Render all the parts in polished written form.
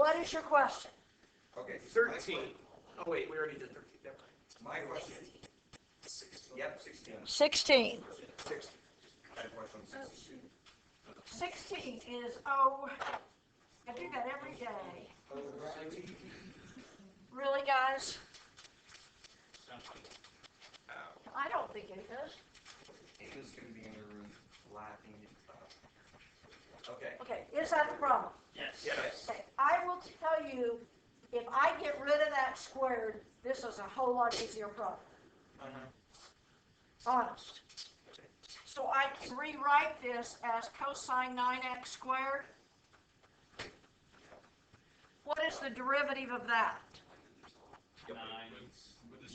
what is your question? Okay. 13. Oh wait, we already did 13. Never mind. My question. 16. Yep, 16. 16. 16. I have a question on 16. 16 is, oh, I do that every day. Really, guys? I don't think it is. Ava's going to be in the room laughing and stuff. Okay. Okay, is that the problem? Yes. Okay, I will tell you, if I get rid of that squared, this is a whole lot easier problem. Honest. So I can rewrite this as cosine 9x squared. What is the derivative of that? 9,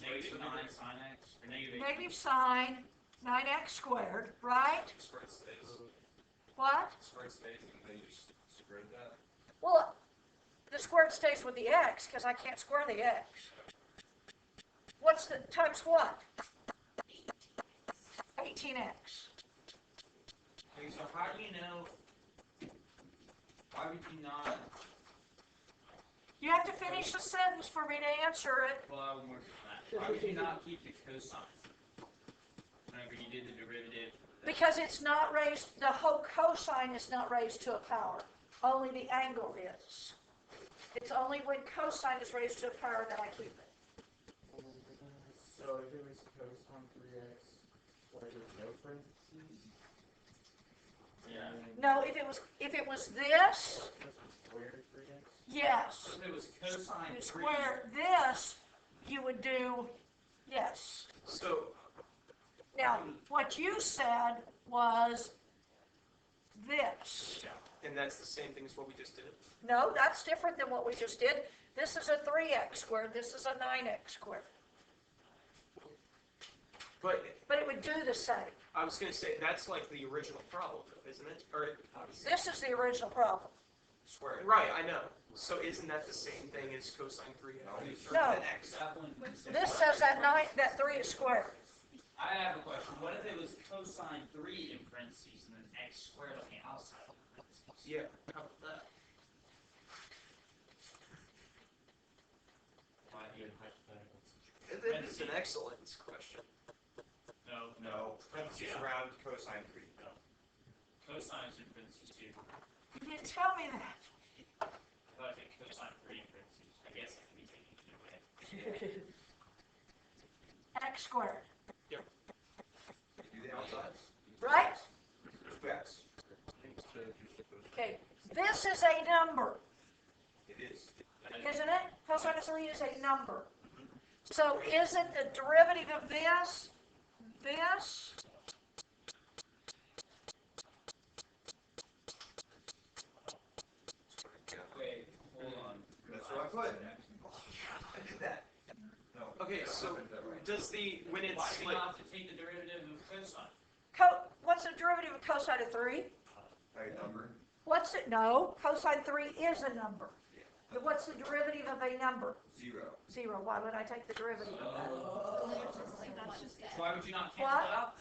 negative 9 sine x, or negative 8. Negative sine 9x squared, right? Squared stays. What? Squared stays, and then you just squared that. Well, the squared stays with the x, because I can't square the x. What's the, times what? 18x. Okay, so how do you know, why would you not, You have to finish the sentence for me to answer it. well, I would work with that. Why would you not keep the cosine whenever you did the derivative? Because it's not raised, the whole cosine is not raised to a power. Only the angle is. It's only when cosine is raised to a power that I keep it. So if it was cosine 3x, why there's no parentheses? Yeah. No, if it was this, Squared 3x? yes. So if it was cosine You 3, square this, you would do, yes. So, Now, what you said was this. and that's the same thing as what we just did. No, that's different than what we just did. This is a 3x squared. This is a 9x squared. But But it would do the same. I was going to say, that's like the original problem, isn't it? Or, This is the original problem. Squared. right, I know. So isn't that the same thing as cosine 3x? No. An X. that one, This says that 3 is squared. I have a question. What if it was cosine 3 in parentheses and then x squared on the outside of parentheses? Yeah. How about that? Why do you have hypotheticals? It's an excellence question. No, No. Parentheses around cosine 3. no. Cosine is in parentheses too. You didn't tell me that. If I take cosine 3 in parentheses, I guess it can be taken either way. X squared. Yep. Do the outside. Right? Yes. Okay. This is a number, It is. isn't it? Cosine of 3 is a number. So isn't the derivative of this? Wait, hold on. That's what I put. I did that. No. Okay, so does when it's Why do you like, not have to take the derivative of cosine? What's the derivative of cosine of 3? A number. What's it? No, cosine 3 is a number. But what's the derivative of a number? 0. 0. Why would I take the derivative of that? Why would you not cancel What? it out?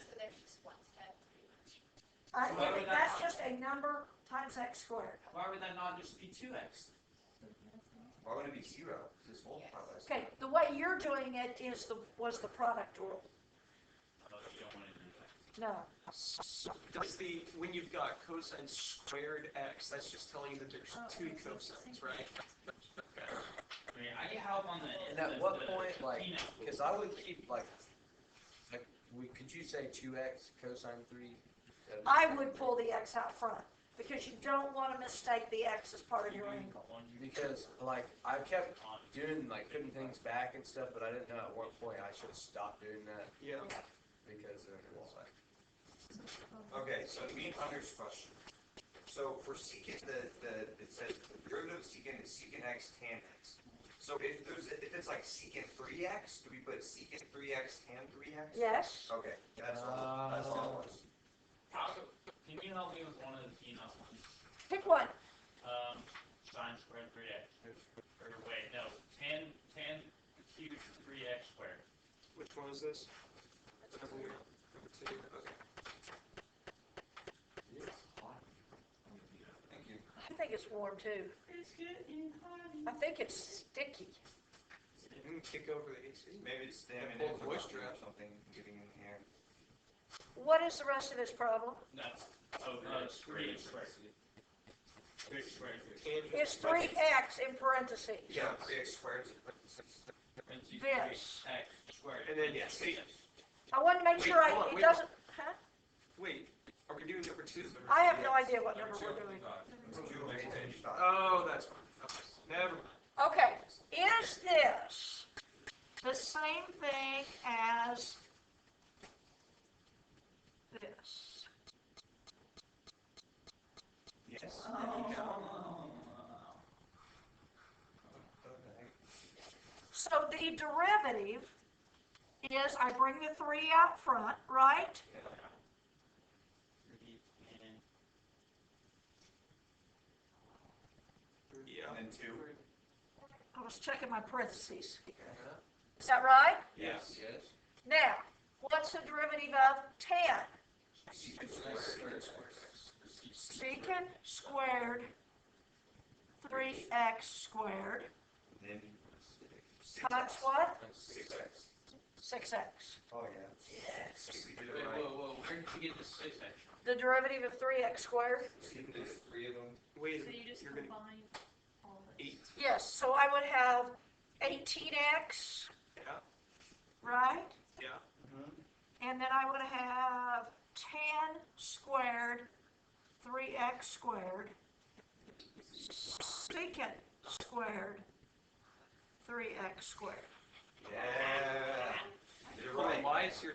That's just a number times x squared. Why would that not just be 2x? Why would it be 0? This whole product. Okay, the way you're doing it was the product rule. Oh, you don't want to do that. No. so does when you've got cosine squared x, that's just telling you that there's two cosines, right? I mean, I get help on the. And at what point, like, because I would keep, could you say 2x cosine 3? I would pull the x out front because you don't want to mistake the x as part of your angle. Because, like, I kept doing, like, putting things back and stuff, but I didn't know at what point I should have stopped doing that. Yeah. Because it was like, Okay, so me and Hunter's question. So for secant, it says the derivative of secant is secant x tan x. So if it's like secant 3x, do we put secant 3x tan 3x? Yes. Okay, that's all. That's all it was. Can you help me with one of the female ones? Pick one. Sine squared 3x. Or wait, no. Tan cubed 3x squared. Which one is this? Number 2. Okay. Thank you. think it's warm too. It's getting hot. I think it's sticky. You can kick over the AC. Maybe it's stemming Pull in the from moisture or out. something, getting in here. What is the rest of his problem? That's over there. 3x squared. 3x squared. It's 3x in parentheses. Yeah, 3x squared. Parentheses, This. 3x squared. And then, yeah, see, I want to make sure Wait, hold on, it wait. doesn't, huh? wait, are we doing number 2? I have no idea what number we're doing. Oh, that's fine. Okay. Never mind. Okay, is this the same thing as this? Yes. So the derivative is I bring the 3 out front, right? Yeah. And then 2. I was checking my parentheses. Is that right? Yes. Yes. Now, what's the derivative of 10? Secant squared 3x squared Then times what? 6x. 6x. Oh, yeah. Yes. We did Wait, it right. whoa, where did you get the 6x from? The derivative of 3x squared? There's 3 of them. Wait, So you just you're gonna combine all this. 8. Yes, so I would have 18x, Yeah. right? Yeah. And then I would have 10 squared 3x squared secant squared 3x squared. Yeah. You're Hold on, right. why is your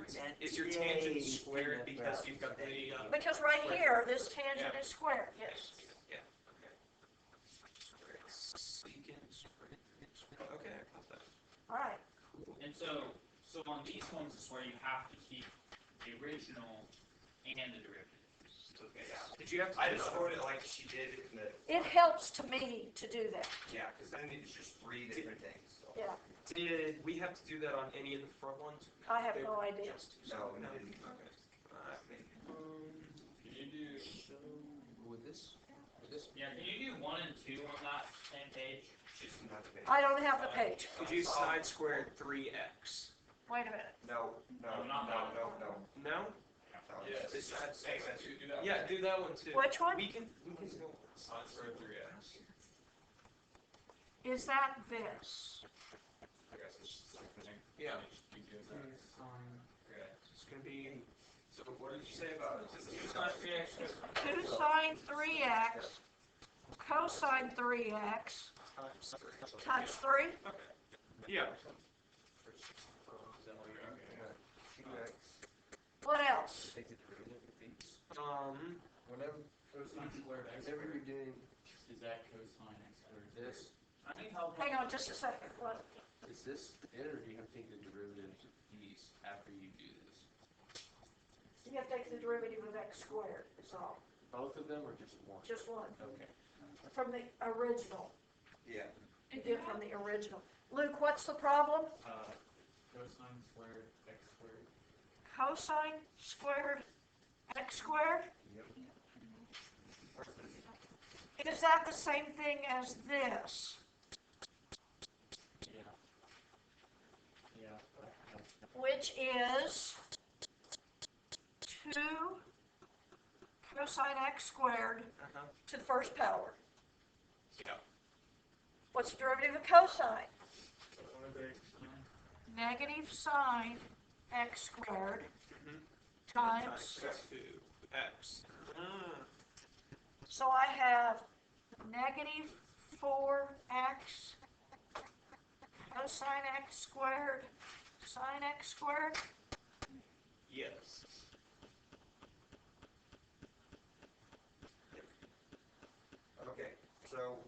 tangent squared because you've got the, Because right here, this tangent is squared, yes. yeah, okay. Secant squared. Okay, I got that. All right. And so on these ones is where you have to keep the original and the derivative. Okay. Did you have to? I just wrote it like she did in the, It helps to me to do that, yeah, because then it's just 3 different things. So. yeah. Did we have to do that on any of the front ones? I have no idea. No, no. Okay. Can you do, With this? With this? yeah, can you do 1 and 2 on that same page? Just not the I don't have the page. Could you sine squared 3x? Wait a minute. No, no, no, Not no, that no, no. No? Yes. Yeah, do that one too. Which one? We can go. Sine squared 3x. Is that this? Yeah. It's gonna be, so what did you say about it? 2 sine 3x cosine 3x times 3? Yeah. What else? Take the derivative of these. Whenever you're doing Is that cosine x squared? this, I need help. Hang on just a second. What? is this it, or do you have to take the derivatives of these after you do this? You have to take the derivative of x squared, is all. Both of them, or just one? Just one. Okay. From the original. Yeah. You did from the original. Luke, what's the problem? Cosine squared x squared. Cosine squared x squared? Is that the same thing as this? Yeah. Yeah. Which is 2 cosine x squared to the first power. Yeah. What's the derivative of cosine? Negative sine x squared times. 2x. So I have negative 4x cosine x squared sine x squared. Yes. Okay, so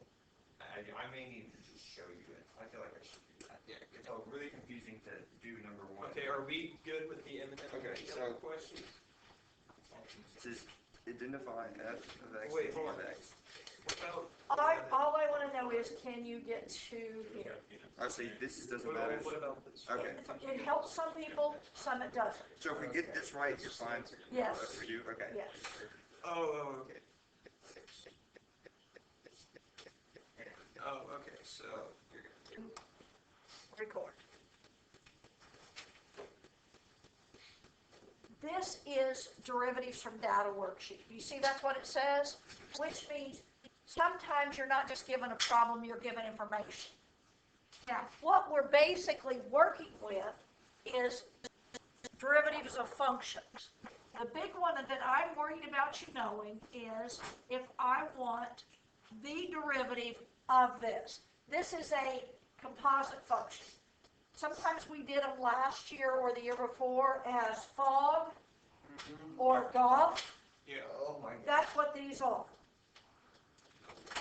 I may need to just show you it. I feel like I should do that. Yeah. It's all really confusing to do number 1. Okay, are we good with the M&M? Okay, so- Questions? Just identify f of x Wait, and hold of on. x. All I want to know is, can you get to here? I see, this doesn't What matter. about this? Okay, It helps some people, some it doesn't. so if we get this right, you're fine. Yes. We do, okay. Yes. Oh, okay. so, you're good. Record. This is derivatives from data worksheet. You see that's what it says? Which means sometimes you're not just given a problem, you're given information. Now, what we're basically working with is derivatives of functions. The big one that I'm worried about you knowing is if I want the derivative of this. This is a composite function. Sometimes we did them last year or the year before as fog or golf. Yeah. Oh my God. That's what these are.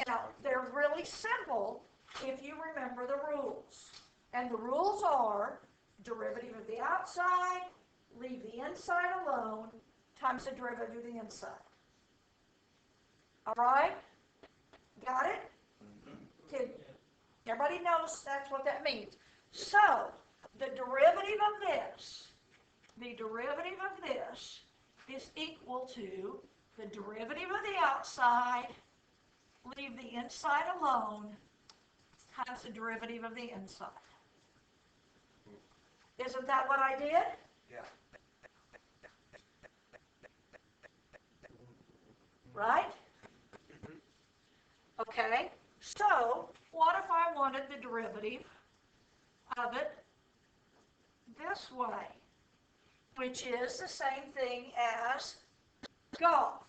Now, they're really simple if you remember the rules. And the rules are derivative of the outside, leave the inside alone, times the derivative of the inside. All right? Got it? Okay. Everybody knows that's what that means. So, the derivative of this is equal to the derivative of the outside, leave the inside alone, times the derivative of the inside. Isn't that what I did? Yeah. Right? Okay, so what if I wanted the derivative of it this way, which is the same thing as golf?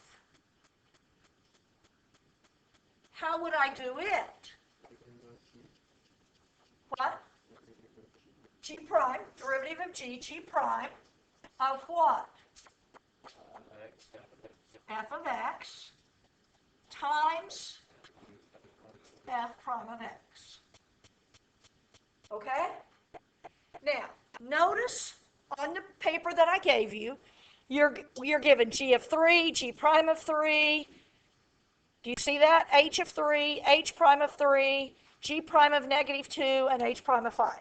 How would I do it? What? G prime, derivative of G prime of what? F of X times F prime of X. Okay? Now, notice on the paper that I gave you, you're given G of 3, G prime of 3. Do you see that? H of 3, H prime of 3, G prime of negative 2, and H prime of 5.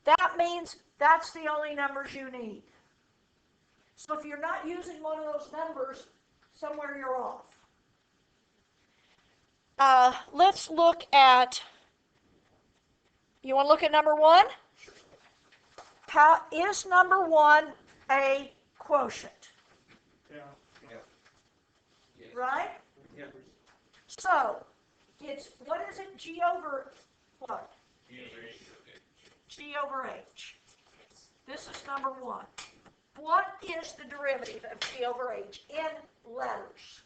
That means that's the only numbers you need. So if you're not using one of those numbers, somewhere you're off. Let's look at, you want to look at number 1? How is number 1 a quotient? Yeah. Yeah. Right? Yeah. So, it's, what is it, G over what? G over H. This is number 1. What is the derivative of G over H in letters?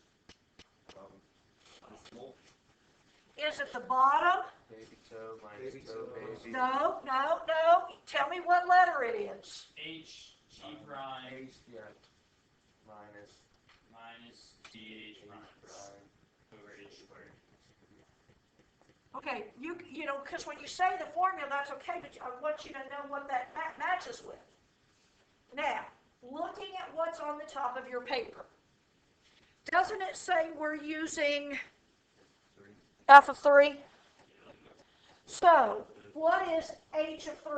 Is it the bottom? Baby toe, minus toe, baby. No. Tell me what letter it is. H, G prime, H, yeah. Minus minus G, H prime, over H squared. Okay, you know, because when you say the formula, that's okay, but I want you to know what that matches with. Now, looking at what's on the top of your paper, doesn't it say we're using F of 3? So, what is H of 3?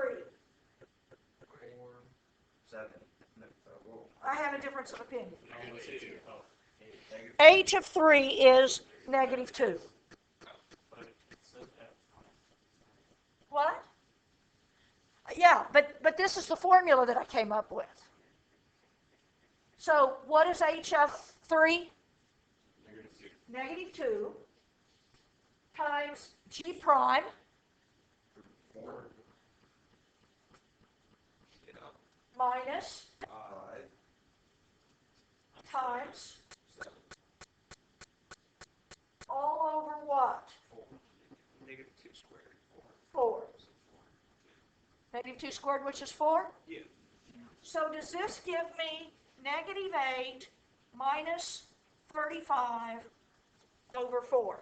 7. No, whoa. I have a difference of opinion. Negative H of 3 is negative 2. What? Yeah, but this is the formula that I came up with. So what is H of 3? Negative 2 times G prime 4. minus 5. times all over what? Negative 2 squared. 4. Negative 2 squared, which is 4? Yeah. So does this give me negative 8 minus 35 over 4?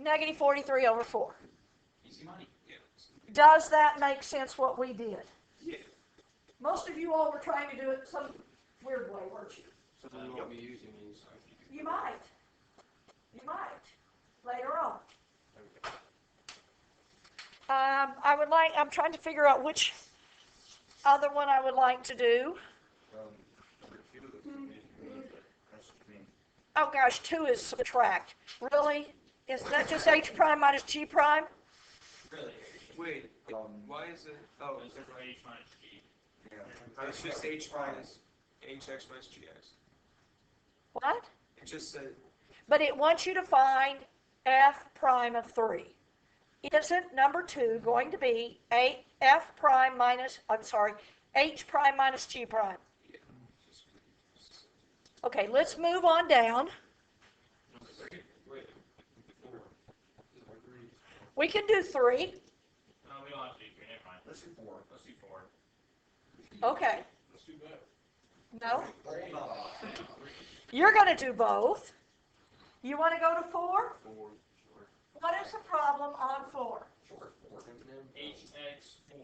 Negative 43 over 4. Easy money. Yeah. Does that make sense what we did? Yeah. Most of you all were trying to do it some weird way, weren't you? So we won't be using these. You might. You might. Later on. I'm trying to figure out which other one I would like to do. Number 2 looks amazing. oh gosh, 2 is subtract. Really? Is that just h prime minus g prime? Really? Wait, why is it, oh, It's for H minus G. it's just h minus, hx minus gx. What? It just said, But it wants you to find f prime of 3. Isn't number 2 going to be f prime minus, I'm sorry, h prime minus g prime? Okay, let's move on down. We can do 3. No, we don't have to do 3, never mind. Let's do 4. Let's do 4. Okay. let's do that. No? You're going to do both. You want to go to 4? What is the problem on 4? HX 4.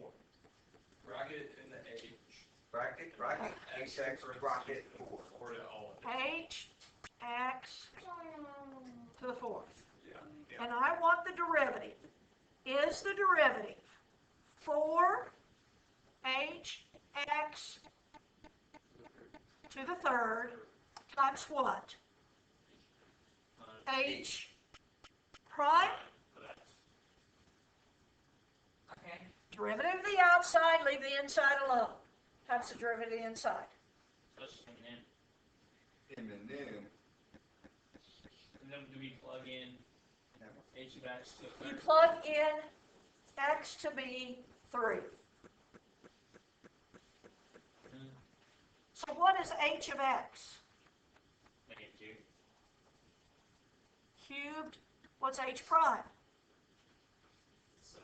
Bracket in the h. Bracket, hx, bracket 4. Or to all. H, x to the 4th. Yeah. And I want the derivative. Is the derivative 4 h x to the 3rd times what? H prime? Okay. Derivative of the outside, leave the inside alone. That's the derivative of the inside. Let's just put it in. In the new. And then do we plug in H of X to the You 3rd? plug in x to be 3. So what is h of x? Negative 2. Cubed, what's h prime? 7.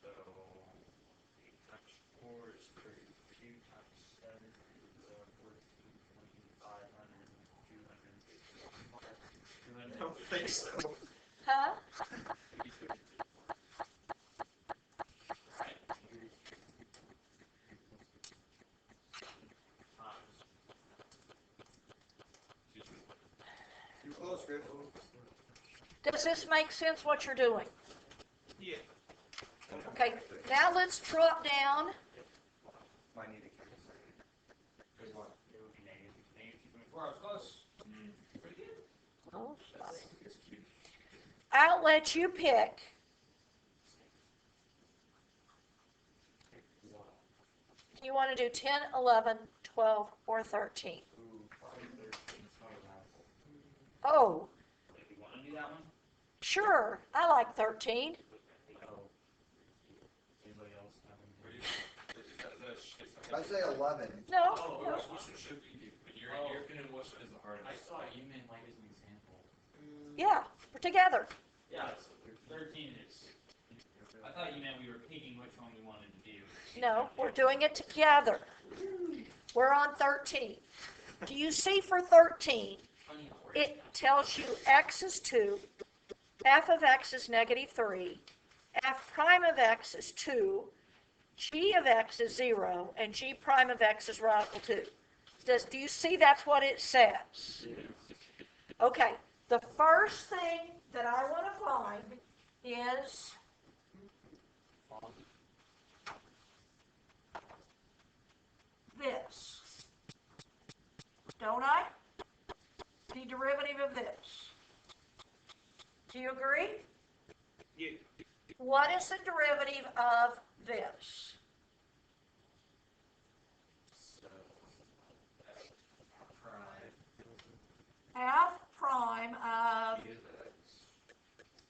So 8 times 4 is 32 times 7 is 14, 500, 200, 200. I don't think so. Huh? Too close, Griff. Does this make sense what you're doing? Yeah. Okay, now let's drop down. Might need a calculator. It would be negative 2.4. I was close. Pretty good. Oh, I'll let you pick. You want to do 10, 11, 12, or 13? Oh, If you want to do that one? sure. I like 13. Anybody else have I say 11. No, Oh, no. which one should be? But you're gonna know which one is the hardest. I saw you meant like as an example. Yeah, we're together. Yeah, it's 13 is. I thought you meant we were picking which one we wanted to do. No, we're doing it together. We're on 13. Do you see for 13? It tells you x is 2, f of x is negative 3, f prime of x is 2, g of x is 0, and g prime of x is radical 2. Do you see that's what it says? Okay, the first thing that I want to find is this. Don't I? The derivative of this. Do you agree? Yeah. What is the derivative of this? F prime of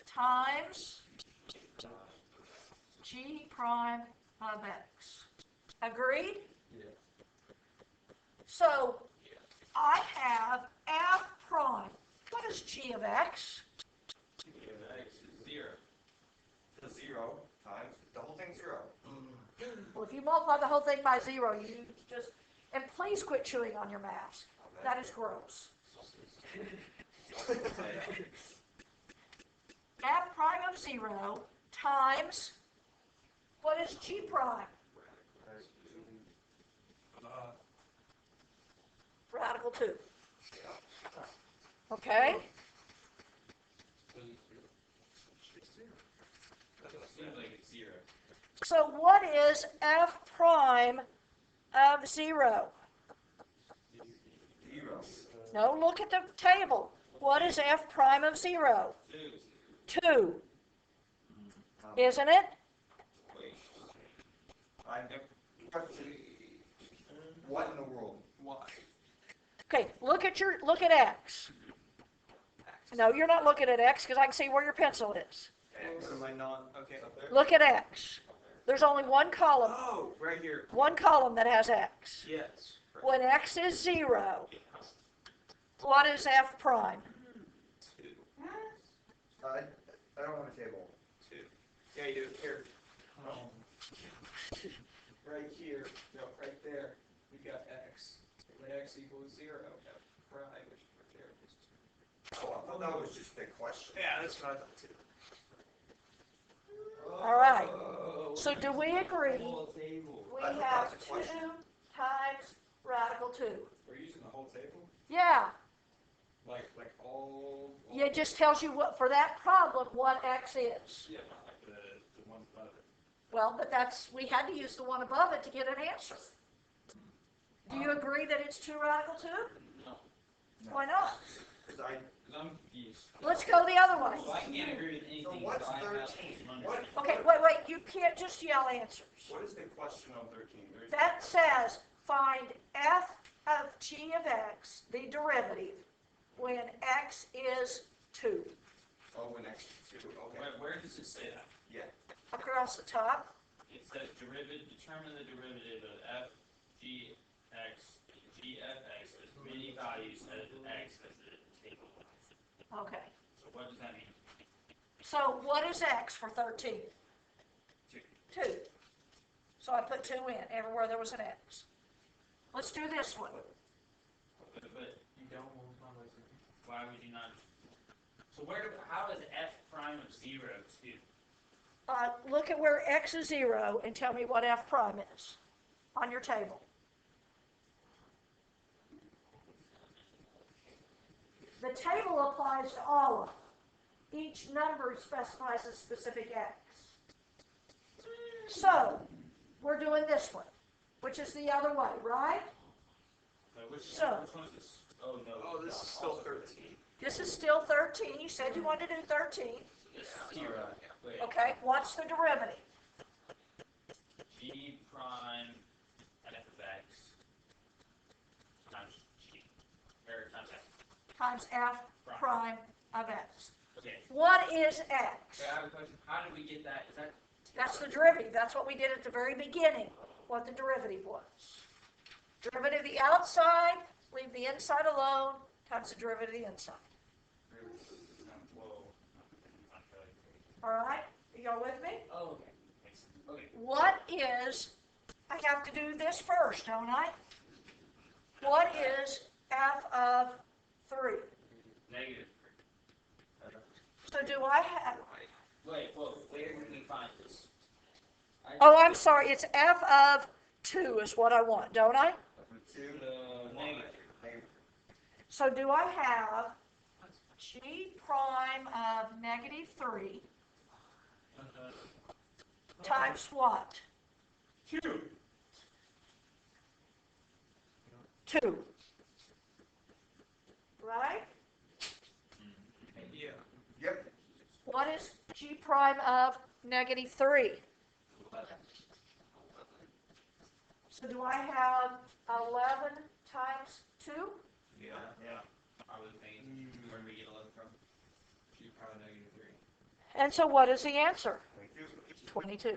times g prime of x. Agreed? Yeah. So I have f prime. What is g of x? X is 0. The 0 times, the whole thing 0. Well, if you multiply the whole thing by 0, you just, and please quit chewing on your mask. That is gross. F prime of 0 times, what is g prime? Radical 2. Okay? Seems like it's 0. So what is f prime of 0? 0. No, look at the table. What is f prime of 0? 2, isn't it? Wait, What in the world? why? Okay, look at x. No, you're not looking at x because I can see where your pencil is. What am I not, okay. Look at x. There's only one column. Oh, right here, One column that has x. yes. When x is 0, what is f prime? 2, I don't want a table. 2. Yeah, you do, here. Right here, no, right there, we got x. When x equals 0, f prime, which right there is 2. Oh, I thought that was just a question. Yeah, that's what I thought too. All right. Oh. So do we agree Whole table. we I thought have that was a 2 question. times radical 2? We're using the whole table? Yeah. Like all? It just tells you what, for that problem, what x is. Yeah, like the ones above it. Well, but we had to use the one above it to get an answer. Do you agree that it's 2 radical 2? No. Why not? Because I, Because I'm confused. Let's go the other way. Well, I can't agree with anything. So what's so I have 13? some What? understanding. Okay, wait, you can't just yell answers. What is the question on 13? That says find f of g of x, the derivative, when x is 2. oh, when x is 2, okay. Where does it say that? Yeah. Across the top, It says determine the derivative of f g x g f x as many values as x as the table. okay. So what does that mean? So what is x for 13? 2. So I put 2 in everywhere there was an x. Let's do this one. But you don't. Why would you not? So how is f prime of 0 2? Look at where x is 0 and tell me what f prime is on your table. The table applies to all of them. Each number specifies a specific x. So, we're doing this one, which is the other way, right? Which So- one is this? Oh no. Oh, this is still 13. This is still 13. You said you wanted to do 13. This is 0. Wait. Okay, what's the derivative? G prime f of x times g, or times f. Times f prime of x. Okay. What is x? So I have a question. How did we get that? Is that That's the derivative. That's what we did at the very beginning, what the derivative was. Derivative of the outside, leave the inside alone, times the derivative of the inside. whoa. All right? Y'all with me? Oh, okay. Okay. What is, I have to do this first, don't I? What is f of 3? Negative. So do I have, Wait, whoa. Where can we find this? oh, I'm sorry, it's f of 2 is what I want, don't I? 2, Negative. So do I have g prime of negative 3 times what? 2. 2. Right? Yeah. yep. What is g prime of negative 3? So do I have 11 times 2? Yeah. I was thinking, where do we get 11 from? G power negative 3. And so what is the answer? 22. 22.